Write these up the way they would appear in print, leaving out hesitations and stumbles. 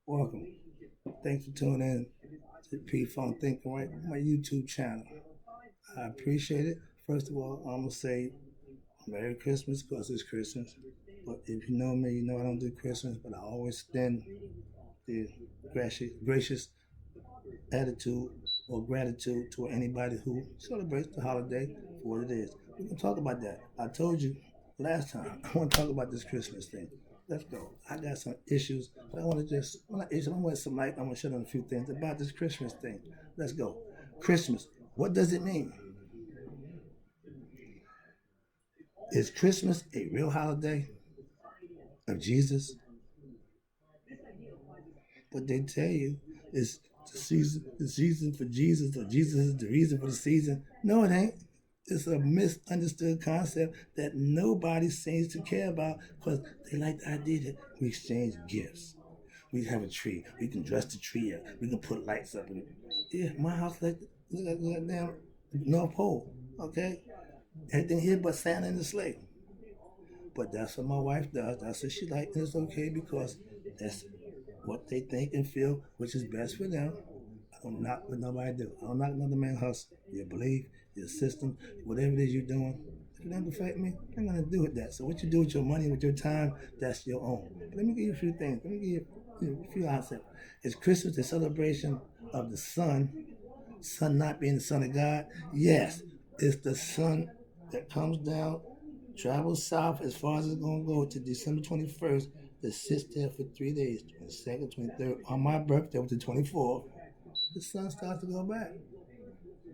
Welcome. Thanks for tuning in to Pfunk Thinking Right, my YouTube channel. I appreciate it. First of all, I'm gonna say Merry Christmas because it's Christmas. But if you know me, you know I don't do Christmas, but I always extend the gracious attitude or gratitude to anybody who celebrates the holiday for what it is. We can talk about that. I told you last time I want to talk about this Christmas thing. Let's go. I got some issues, but I want to just not issues. I want some light. I want to share on a few things about this Christmas thing. Let's go. Christmas. What does it mean? Is Christmas a real holiday of Jesus? What they tell you is the season for Jesus, or Jesus is the reason for the season. No, it ain't. It's a misunderstood concept that nobody seems to care about because they like the idea that we exchange gifts. We have a tree. We can dress the tree up. We can put lights up. And yeah, my house like damn North Pole. Okay, everything here but Santa and the sleigh. But that's what my wife does. That's what she likes, and it's okay because that's what they think and feel, which is best for them. I don't knock what nobody do. I don't knock another man's hustle, your belief, your system, whatever it is you're doing. If it doesn't affect me, I'm gonna do with that. So what you do with your money, with your time, that's your own. But let me give you a few things. Let me give you a few concepts. Is Christmas the celebration of the Son not being the Son of God? Yes, it's the Son that comes down, travels south as far as it's gonna go to December 21st, that sits there for 3 days, 22nd, 23rd. On my birthday, was the 24th. The sun starts to go back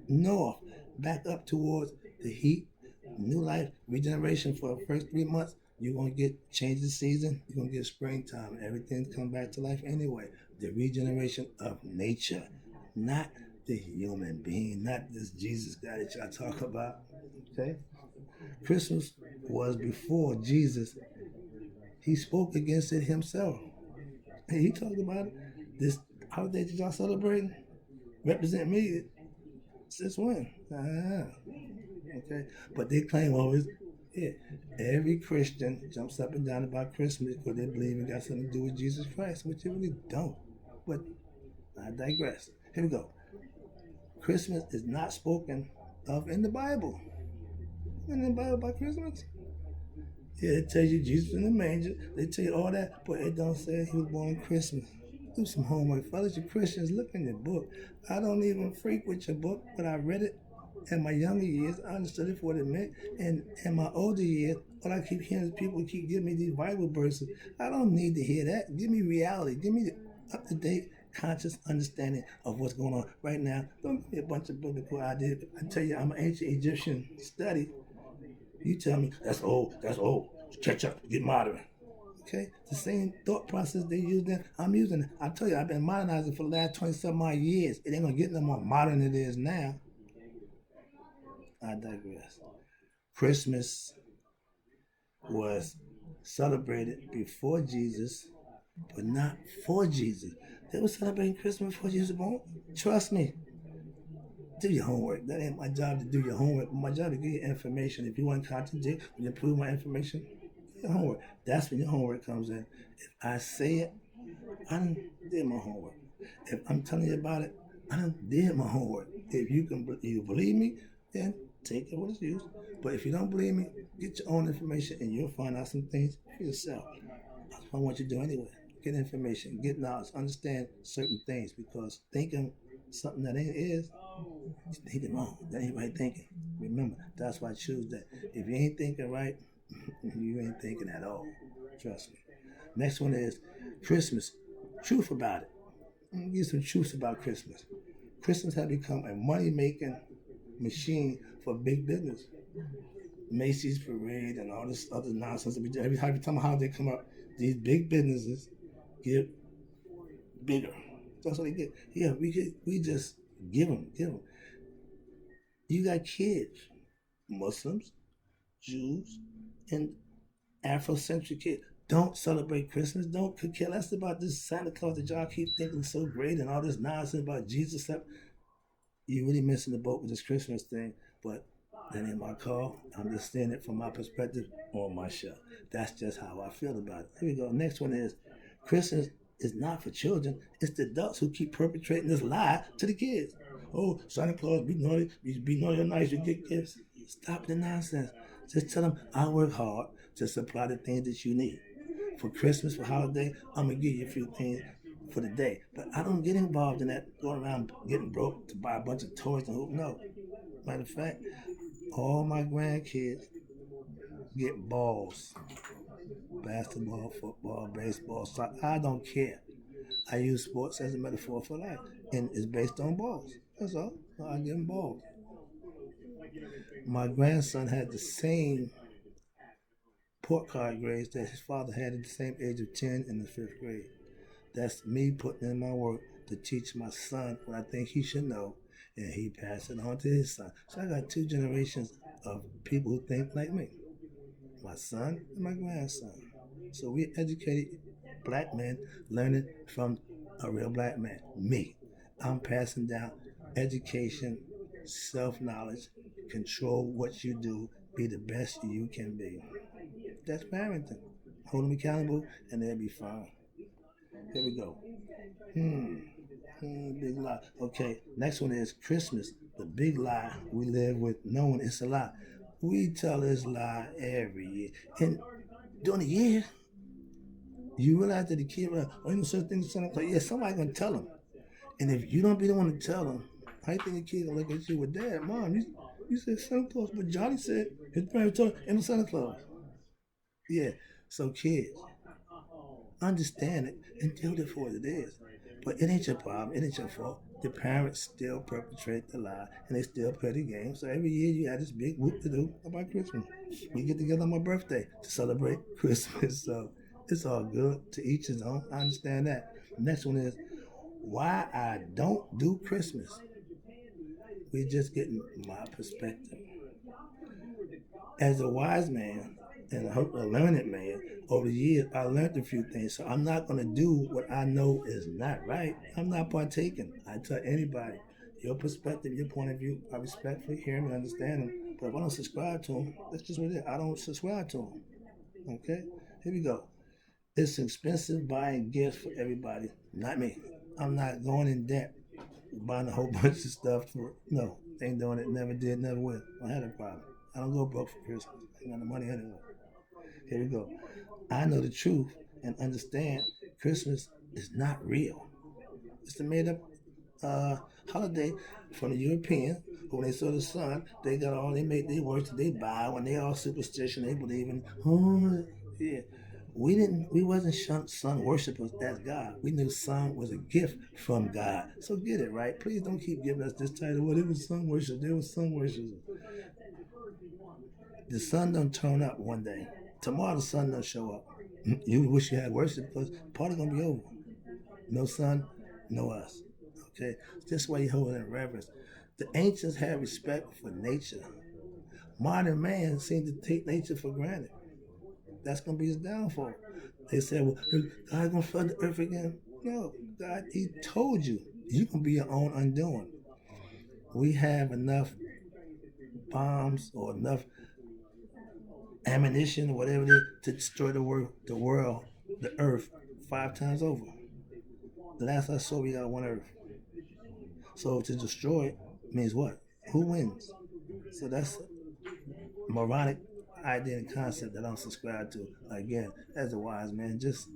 north, back up towards the heat, new life, regeneration for the first 3 months. You're gonna get change the season. You're gonna get springtime. Everything's come back to life anyway. The regeneration of nature, not the human being, not this Jesus guy that y'all talk about. Okay, Christmas was before Jesus. He spoke against it himself. Hey, he talked about it. This holiday that y'all celebrating represent me since when? Okay. But they claim always, yeah, every Christian jumps up and down about Christmas because they believe it got something to do with Jesus Christ, which it really don't. But I digress. Here we go. Christmas is not spoken of in the Bible. In the Bible about Christmas? Yeah, it tells you Jesus in the manger. They tell you all that, but it don't say he was born on Christmas. Do some homework. Fellas, you Christians, look in your book. I don't even freak with your book, but I read it in my younger years. I understood it for what it meant. And in my older years, all I keep hearing is people keep giving me these Bible verses. I don't need to hear that. Give me reality. Give me the up-to-date conscious understanding of what's going on right now. Don't give me a bunch of biblical ideas. I tell you, I'm an ancient Egyptian study. You tell me that's old, that's old. Catch up, get modern. Okay, the same thought process they use then, I'm using it. I tell you, I've been modernizing for the last 20 some odd years. It ain't gonna get no more modern than it is now. I digress. Christmas was celebrated before Jesus, but not for Jesus. They were celebrating Christmas before Jesus was born. Trust me. Do your homework. That ain't my job to do your homework. My job to give you information. If you want to contradict or improve my information, do your homework. That's when your homework comes in. If I say it, I done did my homework. If I'm telling you about it, I done did my homework. If you believe me, then take it what it's used. But if you don't believe me, get your own information and you'll find out some things for yourself. That's what I want you to do anyway. Get information, get knowledge, understand certain things because thinking something that ain't is, you're thinking wrong. That ain't right thinking. Remember, that's why I choose that. If you ain't thinking right, you ain't thinking at all. Trust me. Next one is Christmas. Truth about it. I'm gonna give some truths about Christmas. Christmas has become a money-making machine for big business. Macy's parade and all this other nonsense. Every time a holiday come up, these big businesses get bigger. That's what they get. Yeah, we just give them. You got kids, Muslims, Jews, and Afrocentric kids. Don't celebrate Christmas. Don't care less about this Santa Claus that y'all keep thinking is so great and all this nonsense about Jesus. You're really missing the boat with this Christmas thing. But that ain't my call. I'm just saying it from my perspective on my show. That's just how I feel about it. Here we go. Next one is Christmas is not for children. It's the adults who keep perpetrating this lie to the kids. Oh, Santa Claus, be naughty, be naughty or nice, you get gifts. Stop the nonsense. Just tell them I work hard to supply the things that you need. For Christmas, for holiday, I'm gonna give you a few things for the day. But I don't get involved in that going around getting broke to buy a bunch of toys and hoop. No. Matter of fact, all my grandkids get balls. Basketball, football, baseball, soccer. I don't care. I use sports as a metaphor for life. And it's based on balls. That's all. I give him balls. My grandson had the same report card grades that his father had at the same age of 10 in the fifth grade. That's me putting in my work to teach my son what I think he should know, and he passed it on to his son. So I got two generations of people who think like me, my son and my grandson. So we educated black men learning from a real black man, me. I'm passing down education, self-knowledge, control what you do, be the best you can be. That's parenting. Hold them accountable and they'll be fine. Here we go. Big lie. Okay, next one is Christmas. The big lie we live with knowing it's a lie. We tell this lie every year. And during the year, you realize that the kid, oh, you know, certain things, something like, yeah, somebody gonna tell them. And if you don't be the one to tell them, how you think the kid gonna look at you with dad, mom? You said Santa Claus, but Johnny said his parents told him Santa Claus. Yeah. So kids, understand it and deal with it for what it is. But it ain't your problem. It ain't your fault. The parents still perpetrate the lie and they still play the game. So every year you have this big whoop to do about Christmas. We get together on my birthday to celebrate Christmas. So it's all good to each his own. I understand that. The next one is why I don't do Christmas. We're just getting my perspective. As a wise man and a learned man, over the years I learned a few things. So I'm not going to do what I know is not right. I'm not partaking. I tell anybody, your perspective, your point of view, I respectfully hear them and understand them. But if I don't subscribe to them, that's just what it is. I don't subscribe to them. Okay? Here we go. It's expensive buying gifts for everybody. Not me. I'm not going in debt buying a whole bunch of stuff for no. Ain't doing it, never did, never will. I had a problem. I don't go broke for Christmas. I ain't got the money anyway. Here we go. I know the truth and understand Christmas is not real. It's a made up holiday from the Europeans. When they saw the sun, they got all they made their works they buy when they all superstition, they believe in yeah. We wasn't sun worshipers as God. We knew sun was a gift from God. So get it right. Please don't keep giving us this title. Well, it was sun worship. There was sun worship. The sun don't turn up one day. Tomorrow the sun don't show up. You wish you had worship because the party gonna be over. No sun, no us. Okay? This way you hold it in reverence. The ancients had respect for nature. Modern man seems to take nature for granted. That's gonna be his downfall. They said, well, God gonna flood the earth again? No, God, he told you. You can be your own undoing. We have enough bombs or enough ammunition or whatever it is to destroy the earth 5 times over. The last I saw, we got one earth. So to destroy it means what? Who wins? So that's a moronic idea and concept that I don't subscribe to. Again, as a wise man, just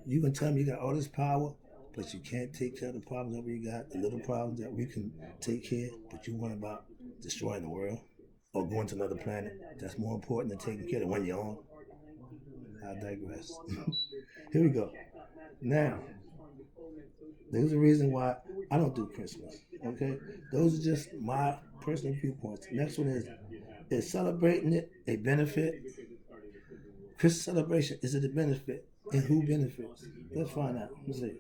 you can tell me you got all this power, but you can't take care of the problems that we got, the little problems that we can take care, but you worry about destroying the world or going to another planet. That's more important than taking care of the one you're on. I digress. Here we go. Now, there's a reason why I don't do Christmas. Okay? Those are just my personal viewpoints. Next one is celebrating it a benefit? Christmas celebration, is it a benefit? And who benefits? Let's find out. Let's see.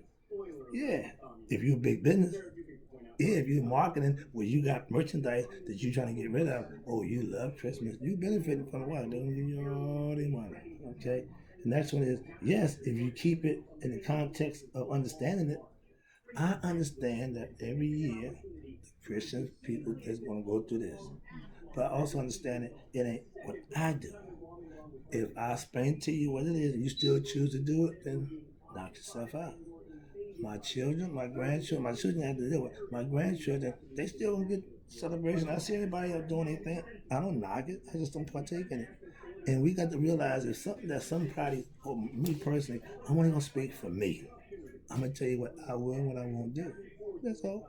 Yeah. If you're a big business, yeah, if you're marketing where you got merchandise that you're trying to get rid of, oh, you love Christmas, you benefiting from what? Don't you all the money. Okay? The next one is, yes, if you keep it in the context of understanding it, I understand that every year Christian people is going to go through this. But I also understand it ain't what I do. If I explain to you what it is and you still choose to do it, then knock yourself out. My children, my grandchildren, my children have to deal with my grandchildren. They still don't get celebration. I see everybody else doing anything. I don't knock it. I just don't partake in it. And we got to realize if something that somebody, or me personally, I'm only gonna speak for me. I'm gonna tell you what I will and what I won't do. That's all.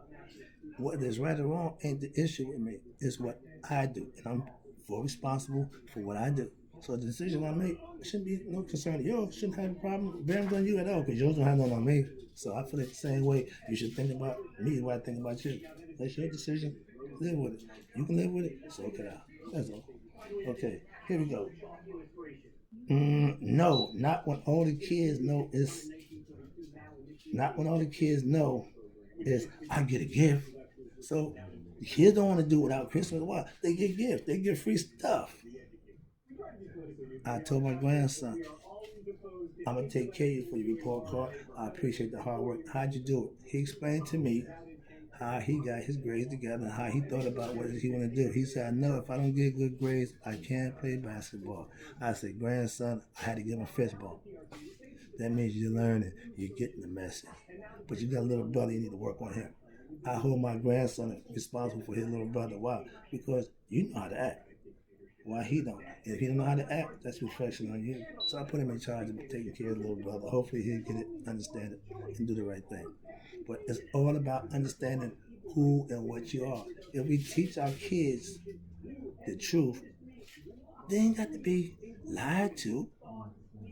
What is right or wrong ain't the issue with me. It's what I do, and I'm fully responsible for what I do. So the decision I make shouldn't be no concern of yours. Shouldn't have a problem bearing on you at all, because yours don't have none on me. So I feel like the same way you should think about me the way I think about you. That's your decision. Live with it. You can live with it, so can I. That's all. Okay, here we go. No, not when all the kids know it's not when all the kids know is I get a gift. So the kids don't want to do without Christmas. Why? They get gifts. They get free stuff. I told my grandson, I'm gonna take care of you for your report card. I appreciate the hard work. How'd you do it? He explained to me how he got his grades together and how he thought about what he want to do. He said, I know if I don't get good grades, I can't play basketball. I said, grandson, I had to give him a fist bump. That means you're learning, you're getting the message. But you got a little brother, you need to work on him. I hold my grandson responsible for his little brother. Why? Because you know how to act. Why he don't? And if he don't know how to act, that's reflection on you. So I put him in charge of taking care of the little brother. Hopefully he'll get it, understand it, and do the right thing. But it's all about understanding who and what you are. If we teach our kids the truth, they ain't got to be lied to.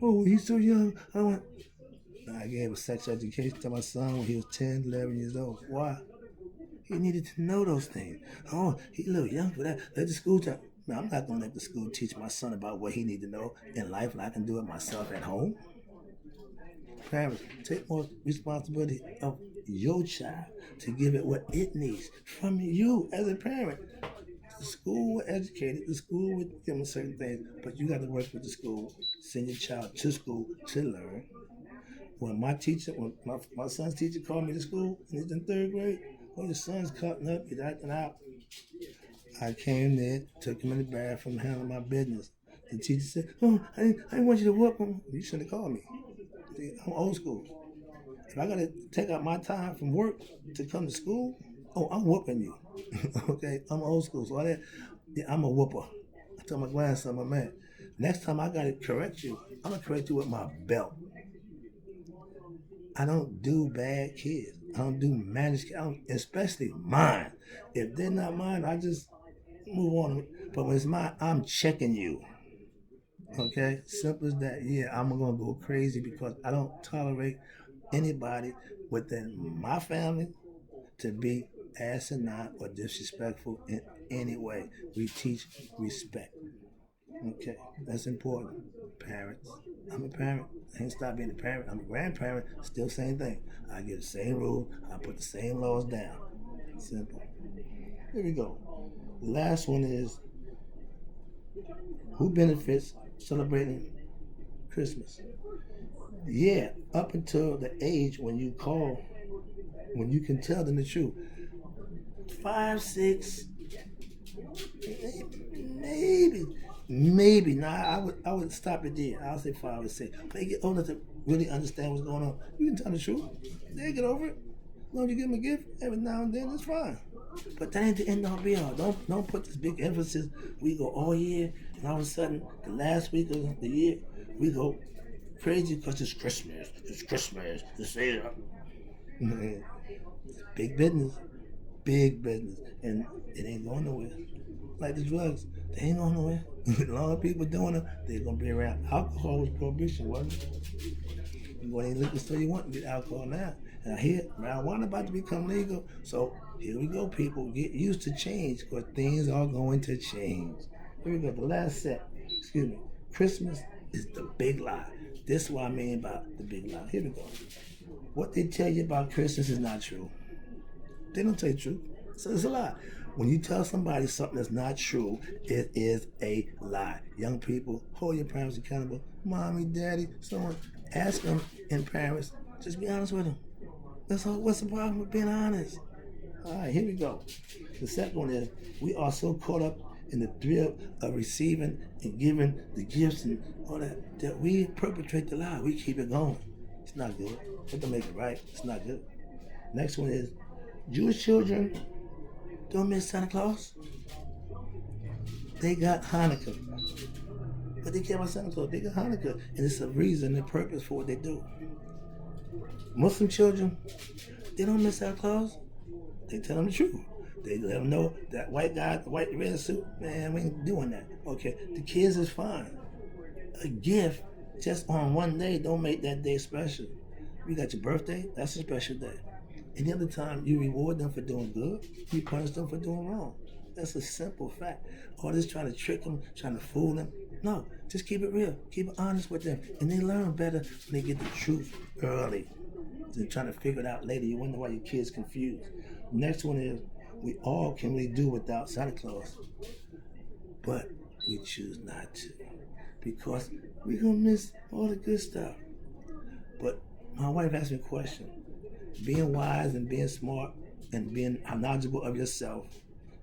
Oh, he's so young. I gave a sex education to my son when he was 10, 11 years old. Why? He needed to know those things. Oh, he's a little young for that. Let the school tell. No, I'm not going to let the school teach my son about what he needs to know in life, and I can do it myself at home. Parents, take more responsibility of your child to give it what it needs from you as a parent. The school will educate it. The school will give them certain things, but you got to work with the school. Send your child to school to learn. When my son's teacher called me to school, and he's in third grade, oh, your son's cutting up, he's acting out. I came there, took him in the bathroom, handled my business. The teacher said, oh, I didn't want you to whoop him. You shouldn't have called me. See, I'm old school. If I got to take out my time from work to come to school, oh, I'm whooping you. Okay, I'm old school. So I'm a whooper. I told my grandson, my man, next time I got to correct you, I'm going to correct you with my belt. I don't do bad kids. I don't do managed kids, especially mine. If they're not mine, I just move on. But when it's mine, I'm checking you. Okay? Simple as that. Yeah, I'm going to go crazy because I don't tolerate anybody within my family to be asinine or disrespectful in any way. We teach respect. Okay, that's important. Parents. I'm a parent. I ain't stop being a parent. I'm a grandparent. Still same thing. I give the same rule. I put the same laws down. Simple. Here we go. The last one is who benefits celebrating Christmas? Yeah, up until the age when you call, when you can tell them the truth. 5, 6, maybe. Now I would stop it there. I'll say 5 or 6. When they get older to really understand what's going on, you can tell the truth. They get over it. As long as you give them a gift every now and then, it's fine. But that ain't the end all be all. Don't put this big emphasis. We go all year, and all of a sudden, the last week of the year, we go crazy because it's Christmas. It's Christmas. It's big business. Big business. And it ain't going nowhere. Like the drugs, they ain't going nowhere. A lot of people doing them, they're going to be around. Alcohol was prohibition, wasn't it? You go to any liquor store you want, get alcohol now. And I hear marijuana about to become legal. So here we go, people. Get used to change because things are going to change. Here we go, the last set. Excuse me. Christmas is the big lie. This is what I mean about the big lie. Here we go. What they tell you about Christmas is not true. They don't tell you the truth. So it's a lie. When you tell somebody something that's not true, it is a lie. Young people, hold your parents accountable. Mommy, daddy, someone, ask them in parents, just be honest with them. That's all. What's the problem with being honest? All right, here we go. The second one is we are so caught up in the thrill of receiving and giving the gifts and all that we perpetrate the lie. We keep it going. It's not good. It don't make it right. It's not good. Next one is Jewish children don't miss Santa Claus. They got Hanukkah. But they care about Santa Claus. They got Hanukkah. And it's a reason and purpose for what they do. Muslim children, they don't miss Santa Claus. They tell them the truth. They let them know that white guy, the white red suit, man, we ain't doing that. Okay, the kids is fine. A gift just on one day don't make that day special. You got your birthday, that's a special day. Any other time you reward them for doing good, you punish them for doing wrong. That's a simple fact. All this trying to trick them, trying to fool them. No, just keep it real. Keep it honest with them. And they learn better when they get the truth early than trying to figure it out later. You wonder why your kid's confused. Next one is, we all can really do without Santa Claus, but we choose not to because we're going to miss all the good stuff. But my wife asked me a question. Being wise and being smart and being knowledgeable of yourself,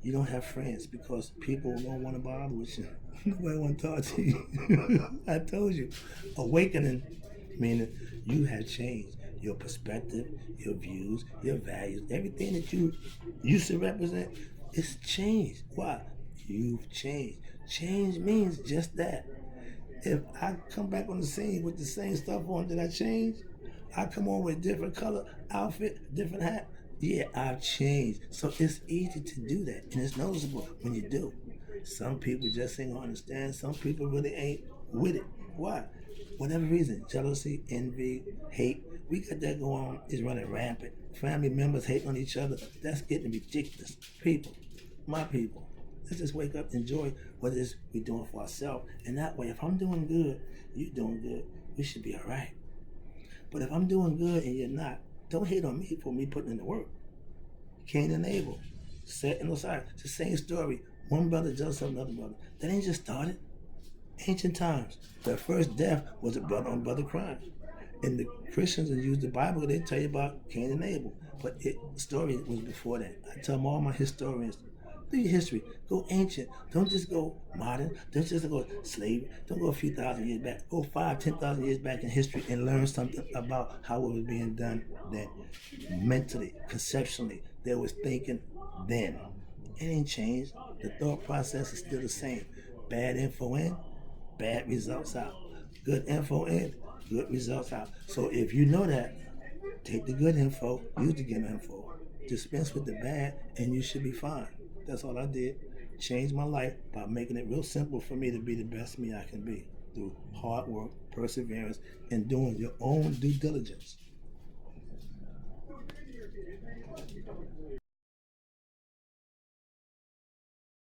you don't have friends because people don't want to bother with you. Nobody want to talk to you. I told you. Awakening, meaning you have changed. Your perspective, your views, your values, everything that you used to represent, it's changed. Why? You've changed. Change means just that. If I come back on the scene with the same stuff on, did I change? I come on with a different color outfit, different hat. Yeah, I've changed. So it's easy to do that, and it's noticeable when you do. Some people just ain't gonna understand. Some people really ain't with it. Why? Whatever reason, jealousy, envy, hate, we got that going on, is running rampant. Family members hate on each other. That's getting ridiculous. People, my people, let's just wake up, enjoy what it is we're doing for ourselves. And that way, if I'm doing good, you're doing good, we should be all right. But if I'm doing good and you're not, don't hate on me for me putting in the work. Cain and Abel, set in the side. It's the same story. One brother jealous of another brother. That ain't just started. Ancient times, the first death was a brother on brother crime. And the Christians that use the Bible, they tell you about Cain and Abel. But the story was before that. I tell all my historians, do your history. Go ancient. Don't just go modern. Don't just go slavery. Don't go a few thousand years back. Go 5,000, 10,000 years back in history and learn something about how it was being done then. Mentally, conceptually, they was thinking then. It ain't changed. The thought process is still the same. Bad info in, bad results out. Good info in, good results out. So if you know that, take the good info, use the good info. Dispense with the bad, and you should be fine. That's all I did. Changed my life by making it real simple for me to be the best me I can be through hard work, perseverance, and doing your own due diligence.